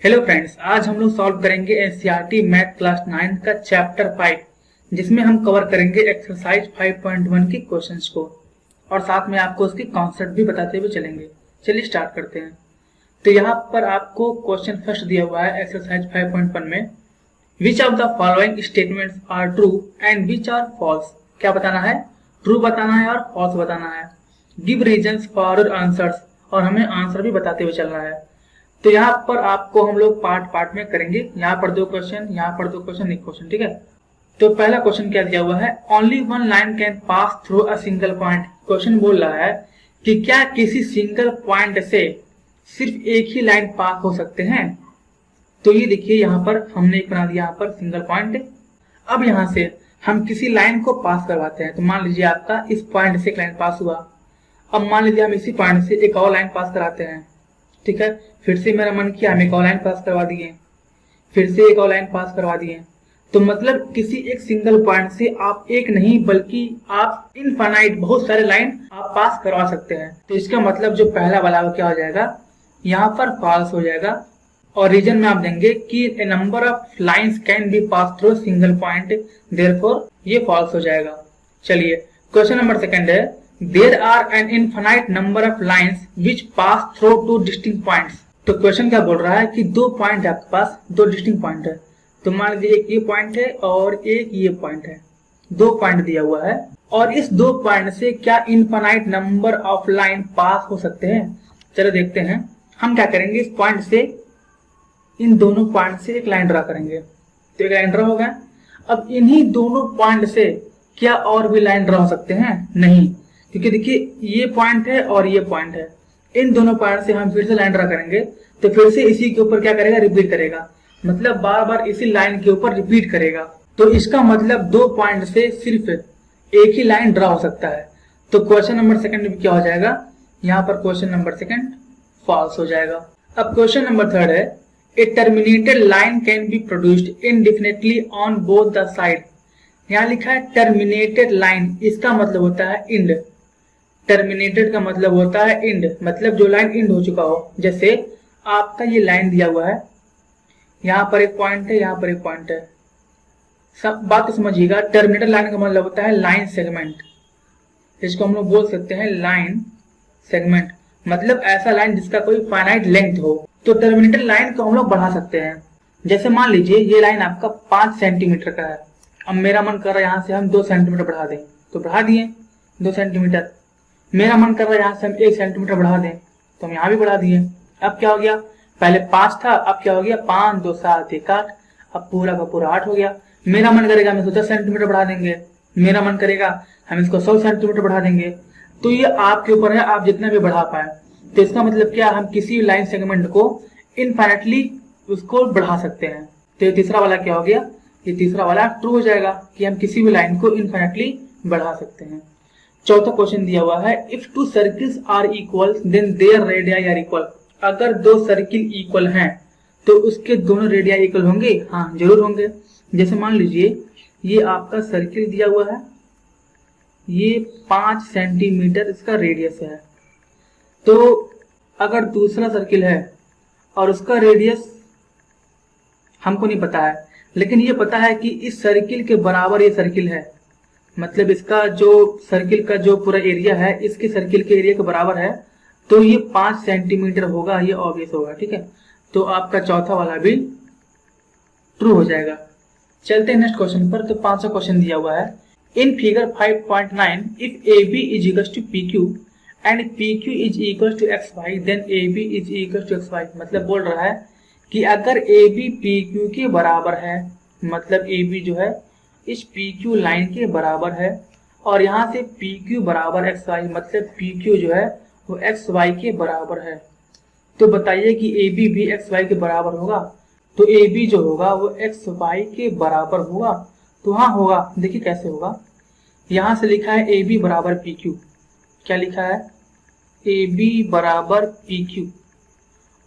Hello friends, आज हम लोग सॉल्व करेंगे एनसीईआरटी मैथ क्लास 9 का चैप्टर 5 जिसमें हम कवर करेंगे एक्सरसाइज 5.1 के क्वेश्चंस को और साथ में आपको उसकी कॉन्सेप्ट भी बताते हुए चलेंगे। चलिए स्टार्ट करते हैं। तो यहाँ पर आपको क्वेश्चन फर्स्ट दिया हुआ है एक्सरसाइज 5.1 में, which of the following statements are true and which are false. क्या बताना है? ट्रू बताना है और फॉल्स बताना है। Give reasons for your answers, और हमें आंसर भी बताते हुए चलना है। तो यहाँ पर आपको हम लोग पार्ट पार्ट में करेंगे। यहाँ पर दो क्वेश्चन, यहाँ पर दो क्वेश्चन, एक क्वेश्चन, ठीक है। तो पहला क्वेश्चन क्या दिया हुआ है, only one line can pass through a single point. Question बोल रहा है कि क्या किसी सिंगल पॉइंट से सिर्फ एक ही लाइन पास हो सकते हैं। तो ये देखिए यहाँ पर हमने एक बना दिया यहाँ पर सिंगल पॉइंट। अब यहाँ से हम किसी लाइन को पास करवाते हैं। तो मान लीजिए आपका इस पॉइंट से एक लाइन पास हुआ। अब मान लीजिए हम इसी पॉइंट से एक और लाइन पास कराते हैं, ठीक है। फिर से मेरा मन किया हम एक और लाइन पास करवा दिए, फिर से एक और लाइन पास करवा दिए। तो मतलब किसी एक सिंगल पॉइंट से आप एक नहीं बल्कि आप इनफाइनाइट बहुत सारे लाइन आप पास करवा सकते हैं। तो इसका मतलब जो पहला वाला वो क्या हो जाएगा, यहाँ पर फॉल्स हो जाएगा। और रीजन में आप देंगे कि a number of lines can be pass through single point, therefore ये फॉल्स हो जाएगा। चलिए क्वेश्चन नंबर सेकंड है, there are an infinite number of lines which pass through two distinct points. तो क्वेश्चन क्या बोल रहा है कि दो पॉइंट है आपके पास, दो डिस्टिंक्ट पॉइंट है। तो मान लीजिए एक ये पॉइंट है और एक ये पॉइंट है, दो पॉइंट दिया हुआ है। और इस दो पॉइंट से क्या इनफाइनाइट नंबर ऑफ लाइन पास हो सकते हैं। चलो देखते हैं। हम क्या करेंगे, इस पॉइंट से इन दोनों पॉइंट से एक लाइन ड्रा करेंगे। तो एक लाइन ड्रा हो गया। अब इन्हीं दोनों पॉइंट से क्या और भी लाइन ड्रा हो सकते हैं? नहीं, क्योंकि देखिए ये पॉइंट है और ये पॉइंट है। इन दोनों पॉइंट से हम फिर से लाइन ड्रा करेंगे तो फिर से इसी के ऊपर क्या करेगा, रिपीट करेगा। मतलब बार बार इसी लाइन के ऊपर रिपीट करेगा। तो इसका मतलब दो पॉइंट से सिर्फ एक ही लाइन ड्रा हो सकता है। तो क्वेश्चन नंबर सेकंड में क्या हो जाएगा, यहाँ पर क्वेश्चन नंबर सेकंड फॉल्स हो जाएगा। अब क्वेश्चन नंबर थर्ड है, a terminated line can be produced indefinitely on both the side. यहाँ लिखा है टर्मिनेटेड लाइन, इसका मतलब होता है इंड। टर्मिनेटेड का मतलब होता है इंड, मतलब जो लाइन इंड हो चुका हो। जैसे आपका ये लाइन दिया हुआ है, यहाँ पर एक पॉइंट है, यहाँ पर एक पॉइंट है। सब बात को समझिएगा। टर्मिनेटेड लाइन का मतलब होता है लाइन सेगमेंट। इसको हम लोग बोल सकते हैं लाइन सेगमेंट, मतलब ऐसा लाइन जिसका कोई फाइनाइट लेंथ हो। तो टर्मिनेटेड लाइन को हम लोग बढ़ा सकते हैं। जैसे मान लीजिए ये लाइन आपका 5 सेंटीमीटर का है। अब मेरा मन कर रहा है यहाँ से हम 2 सेंटीमीटर बढ़ा दें, तो बढ़ा दिए 2 सेंटीमीटर। मेरा मन कर रहा है यहाँ से हम 1 सेंटीमीटर बढ़ा दें, तो हम यहाँ भी बढ़ा दिए। अब क्या हो गया, पहले 5 था, अब क्या हो गया 5 2 7 1 8, अब पूरा का पूरा 8 हो गया। मेरा मन करेगा हम इसको 10 सेंटीमीटर बढ़ा देंगे, मेरा मन करेगा हम इसको 100 सेंटीमीटर बढ़ा देंगे। तो ये आपके ऊपर है, आप जितना भी बढ़ा पाए। तो इसका मतलब क्या, हम किसी लाइन सेगमेंट को इनफाइनाइटली उसको बढ़ा सकते हैं। तो ये तीसरा वाला क्या हो गया, ये तीसरा वाला ट्रू हो जाएगा कि हम किसी भी लाइन को इनफाइनाइटली बढ़ा सकते हैं। चौथा क्वेश्चन दिया हुआ है, if two circles are equal then their radii are equal. अगर दो सर्किल इक्वल हैं तो उसके दोनों रेडियाई इक्वल होंगे। हाँ जरूर होंगे। जैसे मान लीजिए ये आपका सर्किल दिया हुआ है, ये 5 सेंटीमीटर इसका रेडियस है। तो अगर दूसरा सर्किल है और उसका रेडियस हमको नहीं पता है, लेकिन ये पता है कि इस सर्किल के बराबर ये सर्किल है, मतलब इसका जो सर्किल का जो पूरा एरिया है इसके सर्किल के एरिया के बराबर है, तो ये 5 सेंटीमीटर होगा, ये ऑब्वियस होगा, ठीक है। तो आपका चौथा वाला भी ट्रू हो जाएगा। चलते हैं नेक्स्ट क्वेश्चन पर। तो 5वां क्वेश्चन दिया हुआ है, in figure 5.9 if A B is equal to P Q and P Q is equal to X Y then A B is equal to X Y. मतलब बोल रहा है कि अगर ए बी पी क्यू के बराबर है, मतलब ए बी जो है इस पी क्यू लाइन के बराबर है, और यहाँ से पी क्यू बराबर एक्स वाई, मतलब पी क्यू जो है वो एक्स वाई के बराबर है। तो बताइए कि ए बी भी एक्स वाई के बराबर होगा। तो ए बी जो होगा वो एक्स वाई के बराबर होगा। तो हाँ होगा। देखिए कैसे होगा, यहाँ से लिखा है ए बी बराबर पी क्यू। क्या लिखा है, ए बी बराबर पी क्यू,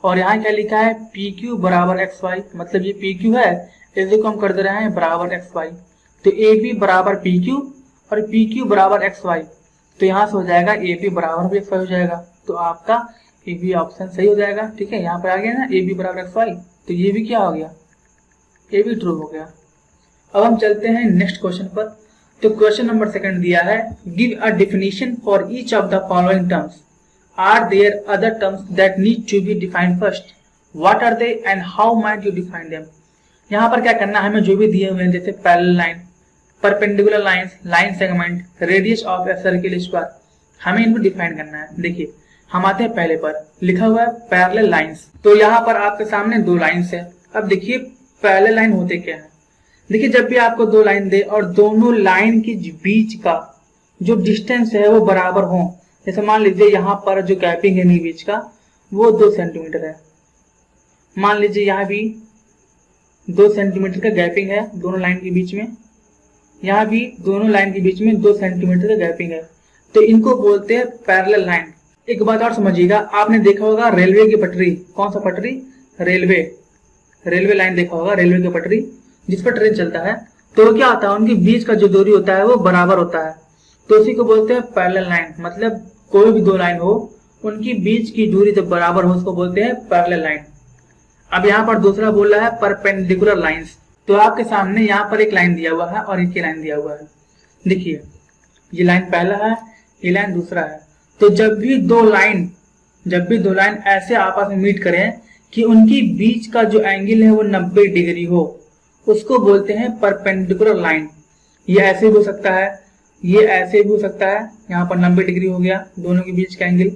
और यहाँ क्या लिखा है पी क्यू बराबर एक्स वाई, मतलब ये पी क्यू है, इसी को हम कर दे रहे हैं बराबर एक्स वाई। तो ए बी बराबर पी क्यू और पी क्यू बराबर एक्स वाई। तो यहाँ से हो जाएगा ए बी बराबर भी एक्स वाई हो जाएगा। तो आपका ए बी ऑप्शन सही हो जाएगा, ठीक है। यहाँ पर आ गया ना ए बी बराबर एक्स वाई, तो ये भी क्या हो गया, ये भी ट्रू हो गया। अब हम चलते हैं नेक्स्ट क्वेश्चन पर। तो क्वेश्चन नंबर 2 दिया है, give a definition for each of the following terms, are there other terms that need to be defined first, what are they and how might you define them. यहाँ पर क्या करना है, हमें जो भी दिए हुए हैं जैसे parallel line, perpendicular lines, line segment, radius of a circle square, हमें इनको डिफाइन करना है। देखिए हम आते हैं पहले पर, लिखा हुआ है पैरेलल लाइंस। तो यहाँ पर आपके सामने 2 लाइंस है। अब देखिए पैरेलल लाइन होते क्या है। देखिए जब भी आपको 2 लाइन दे और दोनों लाइन के बीच का जो डिस्टेंस है वो बराबर हो, जैसे मान लीजिए यहाँ पर जो गैपिंग है इनके बीच का वो 2 सेंटीमीटर है, मान लीजिए यहाँ भी 2 सेंटीमीटर का गैपिंग है दोनों लाइन के बीच में, यहाँ भी दोनों लाइन के बीच में 2 सेंटीमीटर का गैपिंग है, तो इनको बोलते हैं पैरेलल लाइन। एक बात और समझिएगा, आपने देखा होगा रेलवे की पटरी, कौन सा पटरी, रेलवे लाइन देखा होगा, रेलवे की पटरी जिस पर ट्रेन चलता है, तो क्या होता है उनके बीच का जो दूरी होता है वो बराबर होता है, तो उसी को बोलते हैं पैरेलल लाइन। मतलब कोई भी 2 लाइन हो उनकी बीच की दूरी जब बराबर हो उसको बोलते हैं पैरेलल लाइन। अब यहाँ पर दूसरा बोल रहा है परपेंडिकुलर लाइंस। तो आपके सामने यहाँ पर एक लाइन दिया हुआ है और एक लाइन दिया हुआ है। देखिए ये लाइन पहला है, ये लाइन दूसरा है। तो जब भी दो लाइन ऐसे आपस में मीट करें कि उनकी बीच का जो एंगल है वो 90 डिग्री हो, उसको बोलते हैं परपेंडिकुलर लाइन। ये ऐसे भी हो सकता है, ये ऐसे भी हो सकता है, यहाँ पर 90 डिग्री हो गया दोनों के बीच का एंगल।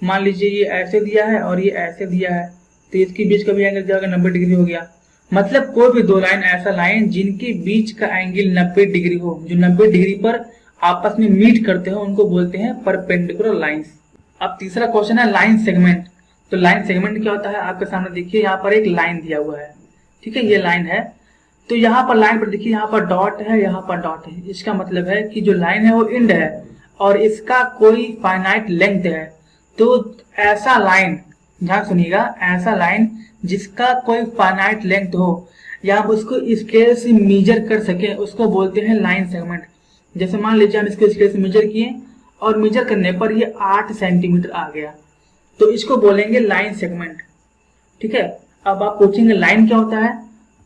मान लीजिए ये ऐसे दिया है और ये ऐसे दिया है, तो इसके बीच का भी एंगल जाकर 90 डिग्री हो गया। मतलब कोई भी 2 लाइन ऐसा लाइन जिनके बीच का एंगल 90 डिग्री हो, जो 90 डिग्री पर आपस में मीट करते हो, उनको बोलते हैं परपेंडिकुलर लाइंस। अब तीसरा क्वेश्चन है लाइन सेगमेंट। तो लाइन सेगमेंट क्या होता है, आपके सामने देखिए यहाँ पर एक लाइन दिया हुआ है, ठीक है, ये लाइन है। तो यहाँ पर लाइन पर देखिए यहाँ पर डॉट है, यहाँ पर डॉट है। इसका मतलब है कि जो लाइन है वो एंड है और इसका कोई फाइनाइट लेंथ है। तो ऐसा लाइन, ध्यान सुनिएगा, ऐसा लाइन जिसका कोई फाइनाइट लेंथ हो या आप उसको स्केल से मेजर कर सके, उसको बोलते हैं लाइन सेगमेंट। जैसे मान लीजिए हम इसको स्केल से मेजर किए और मेजर करने पर ये 8 सेंटीमीटर आ गया, तो इसको बोलेंगे लाइन सेगमेंट, ठीक है। अब आप पूछेंगे लाइन क्या होता है,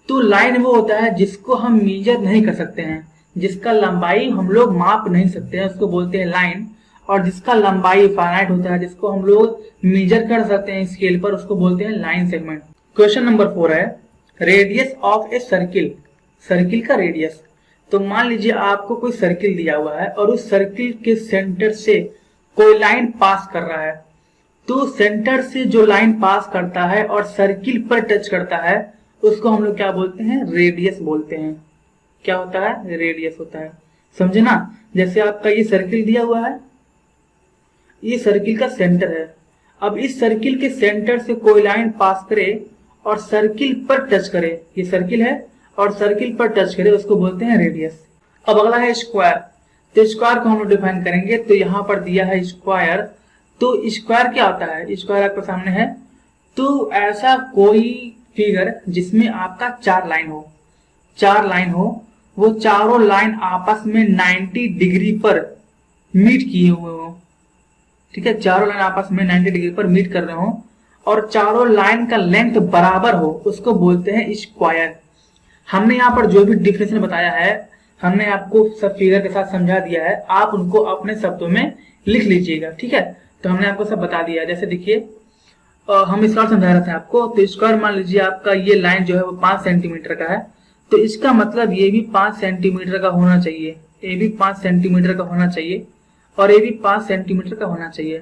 तो लाइन वो होता है जिसको हम मेजर नहीं कर सकते हैं, जिसका लंबाई हम लोग माप नहीं सकते हैं, उसको बोलते हैं लाइन। और जिसका लंबाई फाइनाइट होता है, जिसको हम लोग मेजर कर सकते हैं स्केल पर, उसको बोलते हैं लाइन सेगमेंट। क्वेश्चन नंबर 4 है radius of a circle, circle का रेडियस। तो मान लीजिए आपको कोई सर्किल दिया हुआ है और उस सर्किल के सेंटर से कोई लाइन पास कर रहा है, तो सेंटर से जो लाइन पास करता है और सर्किल पर टच करता है उसको हम लोग क्या बोलते हैं, रेडियस बोलते हैं। क्या होता है, रेडियस होता है, समझे ना। जैसे आपका ये सर्किल दिया हुआ है, ये सर्किल का सेंटर है। अब इस सर्किल के सेंटर से कोई लाइन पास करे और सर्किल पर टच करे, ये सर्किल है और सर्किल पर टच करे, उसको बोलते हैं रेडियस। अब अगला है स्क्वायर। तो स्क्वायर को हम लोग डिफाइन करेंगे। तो यहाँ पर दिया है स्क्वायर। तो स्क्वायर क्या होता है, स्क्वायर आपके सामने है। तो ऐसा कोई फिगर जिसमें आपका 4 लाइन हो, वो चारों लाइन आपस में 90 डिग्री पर मीट किए हुए हो, ठीक है, चारों लाइन आपस में 90 डिग्री पर मीट कर रहे हो और चारों लाइन का लेंथ बराबर हो, उसको बोलते हैं स्क्वायर। हमने यहाँ पर जो भी डिफिनेशन बताया है, हमने आपको सब फिगर के साथ समझा दिया है, आप उनको अपने शब्दों में लिख लीजिएगा, ठीक है। तो हमने आपको सब बता दिया है। जैसे देखिए हम स्क्वायर समझा रहे थे आपको। तो स्क्वायर मान लीजिए आपका ये लाइन जो है वो 5 सेंटीमीटर का है, तो इसका मतलब ये भी 5 सेंटीमीटर का होना चाहिए, ये भी 5 सेंटीमीटर का होना चाहिए और ये भी 5 सेंटीमीटर का होना चाहिए।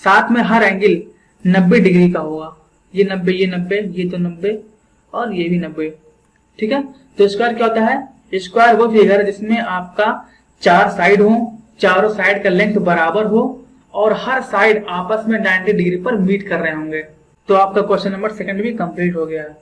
साथ में हर एंगल 90 डिग्री का होगा, ये 90, ये 90, ये तो 90 और ये भी 90, ठीक है। तो स्क्वायर क्या होता है, स्क्वायर वो फिगर है जिसमें आपका 4 साइड हो, चारों साइड का लेंथ बराबर हो और हर साइड आपस में 90 डिग्री पर मीट कर रहे होंगे। तो आपका क्वेश्चन नंबर 2 भी कंप्लीट हो गया है।